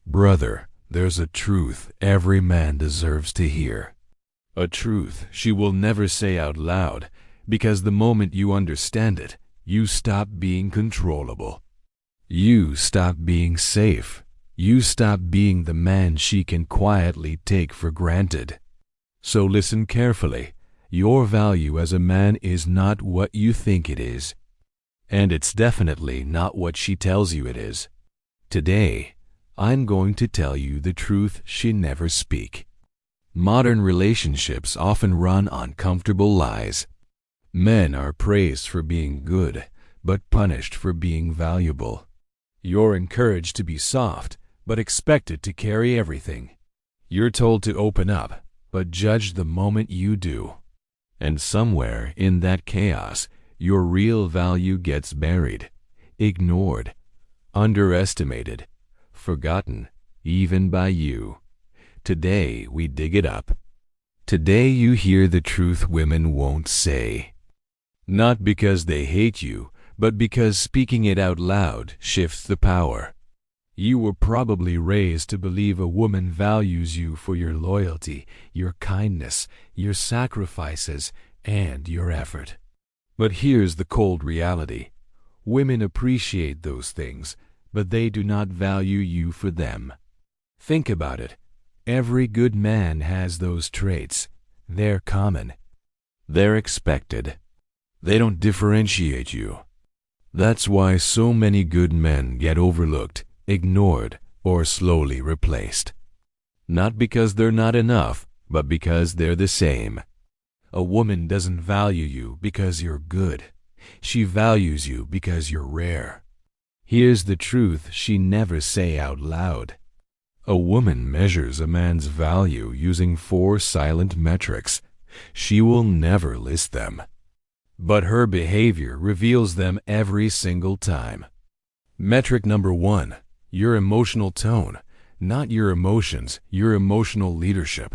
Brother, there's a truth every man deserves to hear. A truth she will never say out loud, because the moment you understand it, you stop being controllable. You stop being safe. You stop being the man she can quietly take for granted. So listen carefully. Your value as a man is not what you think it is. And it's definitely not what she tells you it is. Today, I'm going to tell you the truth she never speaks. Modern relationships often run on comfortable lies. Men are praised for being good, but punished for being valuable. You're encouraged to be soft, but expected to carry everything. You're told to open up, but judged the moment you do. And somewhere in that chaos, your real value gets buried, ignored, underestimated, forgotten, even by you. Today we dig it up. Today you hear the truth women won't say. Not because they hate you, but because speaking it out loud shifts the power. You were probably raised to believe a woman values you for your loyalty, your kindness, your sacrifices, and your effort. But here's the cold reality. Women appreciate those things, but they do not value you for them. Think about it. Every good man has those traits. They're common. They're expected. They don't differentiate you. That's why so many good men get overlooked, ignored, or slowly replaced. Not because they're not enough, but because they're the same. A woman doesn't value you because you're good. She values you because you're rare. Here's the truth she never say out loud. A woman measures a man's value using 4 silent metrics. She will never list them. But her behavior reveals them every single time. Metric number 1. Your emotional tone, not your emotions, your emotional leadership.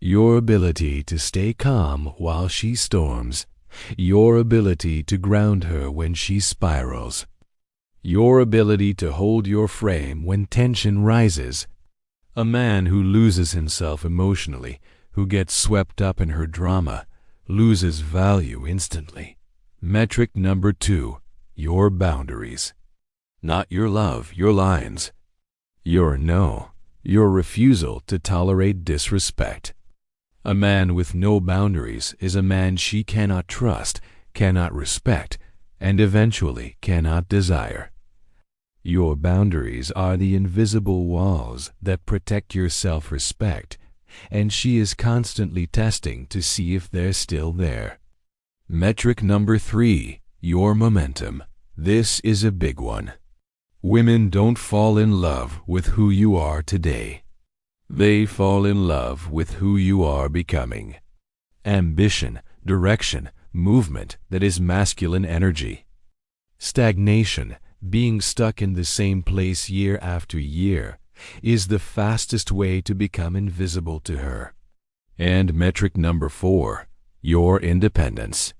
Your ability to stay calm while she storms. Your ability to ground her when she spirals. Your ability to hold your frame when tension rises. A man who loses himself emotionally, who gets swept up in her drama, loses value instantly. Metric number 2. Your boundaries. Not your love, your lines. Your no, your refusal to tolerate disrespect. A man with no boundaries is a man she cannot trust, cannot respect, and eventually cannot desire. Your boundaries are the invisible walls that protect your self-respect, and she is constantly testing to see if they're still there. Metric number 3. Your momentum. This is a big one. Women don't fall in love with who you are today. They fall in love with who you are becoming. Ambition, direction, movement that is masculine energy. Stagnation, being stuck in the same place year after year, is the fastest way to become invisible to her. And metric number 4. Your independence.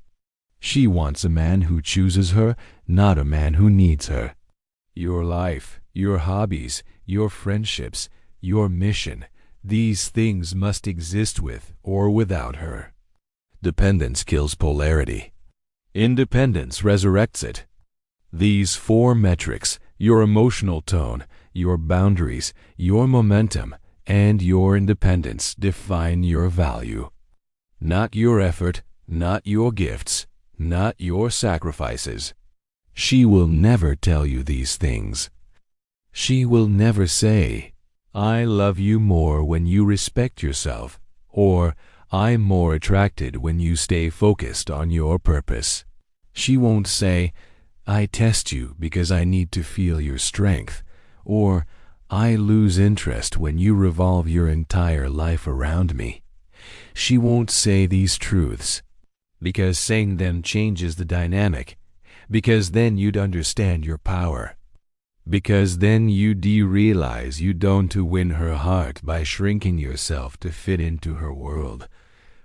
She wants a man who chooses her, not a man who needs her. Your life, your hobbies, your friendships, your mission, these things must exist with or without her. Dependence kills polarity. Independence resurrects it. These 4 metrics, your emotional tone, your boundaries, your momentum, and your independence define your value. Not your effort, not your gifts, not your sacrifices. She will never tell you these things. She will never say, "I love you more when you respect yourself," or "I'm more attracted when you stay focused on your purpose." She won't say, "I test you because I need to feel your strength," or "I lose interest when you revolve your entire life around me." She won't say these truths, because saying them changes the dynamic, because then you'd understand your power, because then you'd realize you don't to win her heart by shrinking yourself to fit into her world.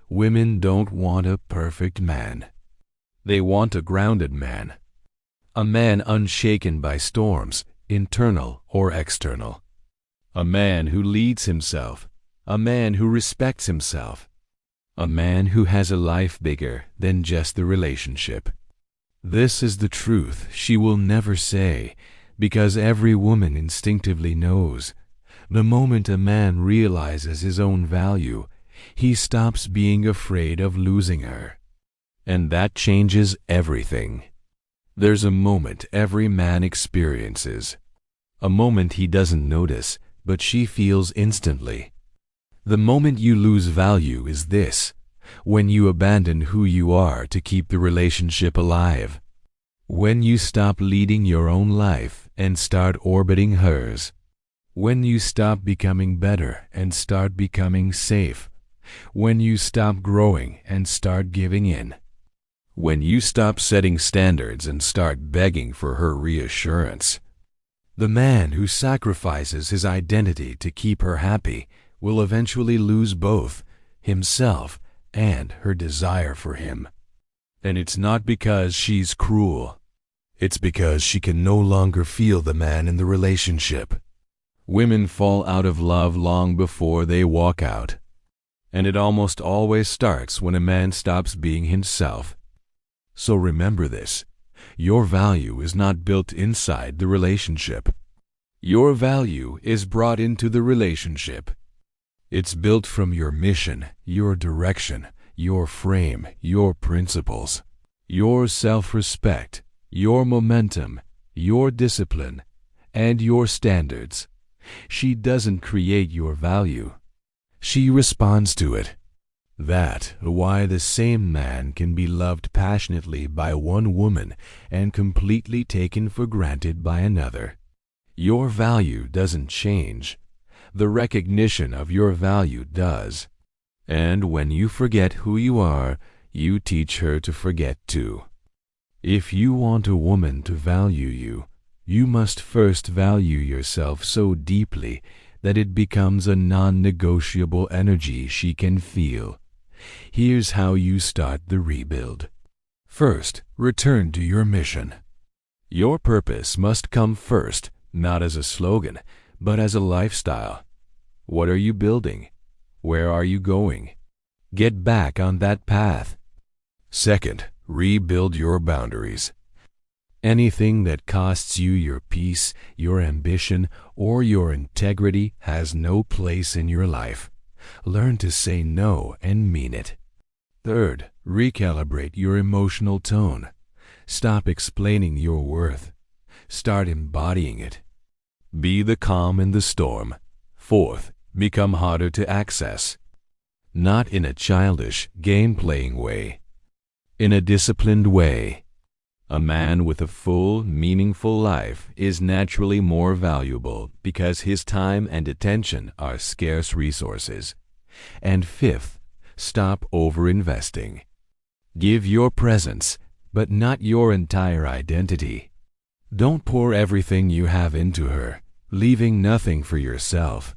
Women don't want a perfect man. They want a grounded man. A man unshaken by storms, internal or external. a man who leads himself, a man who respects himself, a man who has a life bigger than just the relationship. This is the truth she will never say, because every woman instinctively knows. The moment a man realizes his own value, he stops being afraid of losing her. And that changes everything. There's a moment every man experiences, a moment he doesn't notice, but she feels instantly. The moment you lose value is this: when you abandon who you are to keep the relationship alive. When you stop leading your own life and start orbiting hers. When you stop becoming better and start becoming safe. When you stop growing and start giving in. When you stop setting standards and start begging for her reassurance. The man who sacrifices his identity to keep her happy will eventually lose both himself and her desire for him. And it's not because she's cruel. It's because she can no longer feel the man in the relationship. Women fall out of love long before they walk out. And it almost always starts when a man stops being himself. So remember this: your value is not built inside the relationship. Your value is brought into the relationship. It's built from your mission, your direction, your frame, your principles, your self-respect, your momentum, your discipline, and your standards. She doesn't create your value. She responds to it. That's why the same man can be loved passionately by one woman and completely taken for granted by another. Your value doesn't change. The recognition of your value does. And when you forget who you are, you teach her to forget too. If you want a woman to value you, you must first value yourself so deeply that it becomes a non-negotiable energy she can feel. Here's how you start the rebuild. First, return to your mission. Your purpose must come first, not as a slogan, but as a lifestyle. What are you building? Where are you going? Get back on that path. Second, rebuild your boundaries. Anything that costs you your peace, your ambition, or your integrity has no place in your life. Learn to say no and mean it. Third, recalibrate your emotional tone. Stop explaining your worth. Start embodying it. Be the calm in the storm. Fourth, become harder to access. Not in a childish, game-playing way. In a disciplined way. A man with a full, meaningful life is naturally more valuable because his time and attention are scarce resources. And fifth, stop over-investing. Give your presence, but not your entire identity. Don't pour everything you have into her, leaving nothing for yourself.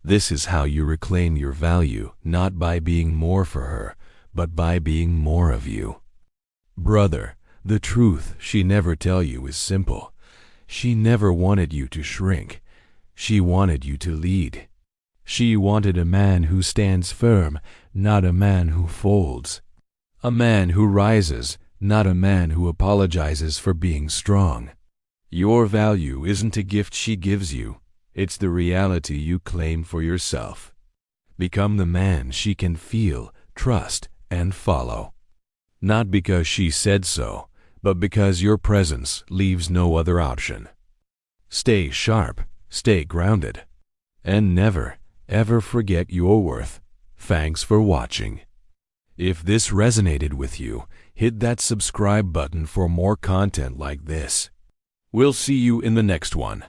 This is how you reclaim your value, not by being more for her, but by being more of you. Brother, the truth she never tell you is simple. She never wanted you to shrink. She wanted you to lead. She wanted a man who stands firm, not a man who folds. A man who rises, not a man who apologizes for being strong. Your value isn't a gift she gives you. It's the reality you claim for yourself. Become the man she can feel, trust, and follow. Not because she said so, but because your presence leaves no other option. Stay sharp, stay grounded, and never, ever forget your worth. Thanks for watching. If this resonated with you, hit that subscribe button for more content like this. We'll see you in the next one.